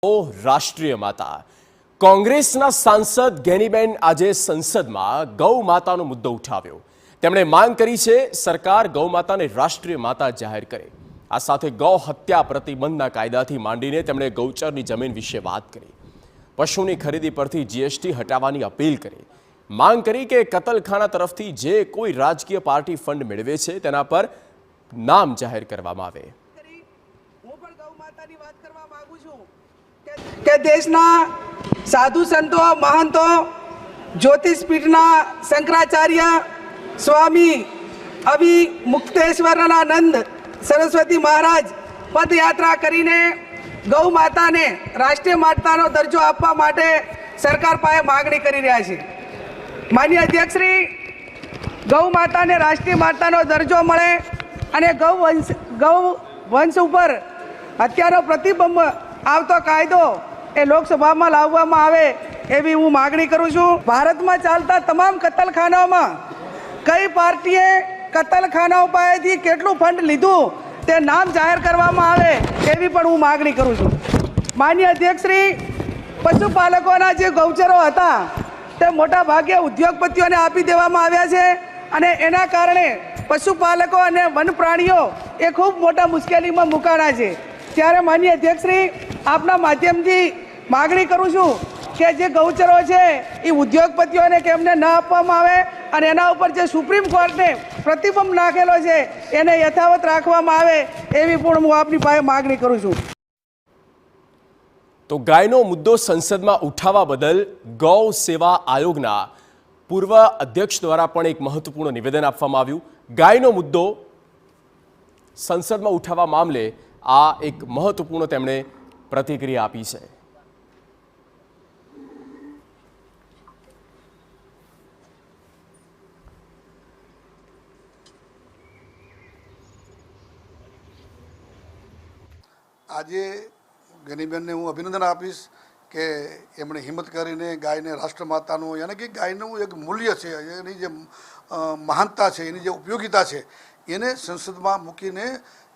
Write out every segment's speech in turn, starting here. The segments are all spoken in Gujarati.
રાષ્ટ્રીય માતા કોંગ્રેસના સાંસદ ગેનીબેન આજે સંસદમાં ગૌ માતાનો મુદ્દો ઉઠાવ્યો। તેમણે માંગ કરી છે સરકાર ગૌ માતાને રાષ્ટ્રીય માતા જાહેર કરે। આ સાથે ગૌ હત્યા પ્રતિબંધના કાયદાથી માંડીને તેમણે ગૌચરની જમીન વિશે વાત કરી। પશુની ખરીદી પરથી જીએસટી હટાવવાની અપીલ કરી। માંગ કરી કે કતલખાના તરફથી જે કોઈ રાજકીય પાર્ટી ફંડ મેળવે છે તેના પર નામ જાહેર કરવામાં આવે। કે દેશના સાધુ સંતો મહંતો જ્યોતિષપીઠના શંકરાચાર્ય સ્વામી અવિમુક્તેશ્વરાનંદ સરસ્વતી મહારાજ પદયાત્રા કરીને ગૌ માતાને રાષ્ટ્રીય માતાનો દરજ્જો આપવા માટે સરકાર પાસે માગણી કરી રહ્યા છે। માનનીય અધ્યક્ષશ્રી, ગૌ માતાને રાષ્ટ્રીય માતાનો દરજ્જો મળે અને ગૌ વંશ ઉપર હત્યાનો પ્રતિબંધ આવતો કાયદો એ લોકસભામાં લાવવામાં આવે એવી હું માગણી કરું છું। ભારતમાં ચાલતા તમામ કતલખાનાઓમાં કઈ પાર્ટીએ કતલખાનાઓ પાસેથી કેટલું ફંડ લીધું તે નામ જાહેર કરવામાં આવે એવી પણ હું માગણી કરું છું। માનનીય અધ્યક્ષશ્રી, પશુપાલકોના જે ગૌચરો હતા તે મોટા ભાગે ઉદ્યોગપતિઓને આપી દેવામાં આવ્યા છે અને એના કારણે પશુપાલકો અને વન પ્રાણીઓ એ ખૂબ મોટા મુશ્કેલીમાં મુકાણા છે। ત્યારે માનનીય અધ્યક્ષશ્રી, આપના માધ્યમથી માગણી કરું છું કે જે ગૌચરો છે એ ઉદ્યોગપતિઓને કેમને ન આપવામાં આવે અને એના ઉપર જે સુપ્રીમ કોર્ટને પ્રતિબંધ નાખેલો છે એને યથાવત રાખવામાં આવે એવી પણ હું આપની પાસે માગણી કરું છું। તો ગાયનો મુદ્દો સંસદમાં ઉઠાવવા બદલ ગૌ સેવા આયોગના પૂર્વ અધ્યક્ષ દ્વારા પણ એક મહત્વપૂર્ણ નિવેદન આપવામાં આવ્યું। ગાયનો મુદ્દો સંસદમાં ઉઠાવવા મામલે આ એક મહત્વપૂર્ણ તેમણે પ્રતિક્રિયા આપી છે। આજે ગેનીબેનને હું અભિનંદન આપીશ કે એમણે હિંમત કરીને ગાયને રાષ્ટ્રમાતાનું યાની કે ગાયનું એક મૂલ્ય છે, એની જે મહાનતા છે, એની જે ઉપયોગિતા છે એને સંસદમાં મૂકીને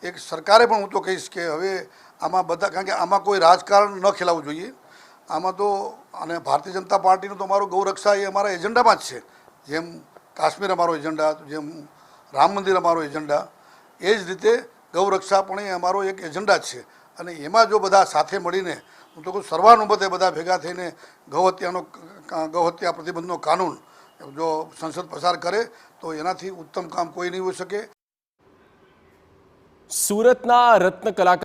એક સરકારે પણ હું તો કહીશ કે હવે આમાં બધા, કારણ કે આમાં કોઈ રાજકારણ ન ખેલાવવું જોઈએ। આમાં તો અને ભારતીય જનતા પાર્ટીનું તો અમારું ગૌરક્ષા એ અમારા એજન્ડામાં જ છે। જેમ કાશ્મીર અમારો એજન્ડા, જેમ રામ મંદિર અમારો એજન્ડા, એ જ રીતે ગૌરક્ષા પણ એ અમારો એક એજન્ડા જ છે। અને એમાં જો બધા સાથે મળીને, હું તો કહું સર્વાનુમતે બધા ભેગા થઈને ગૌ હત્યા પ્રતિબંધનો કાનૂન જો સંસદ પસાર કરે તો એનાથી ઉત્તમ કામ કોઈ નહીં હોઈ શકે। સુરતના રત્ન કલાકાર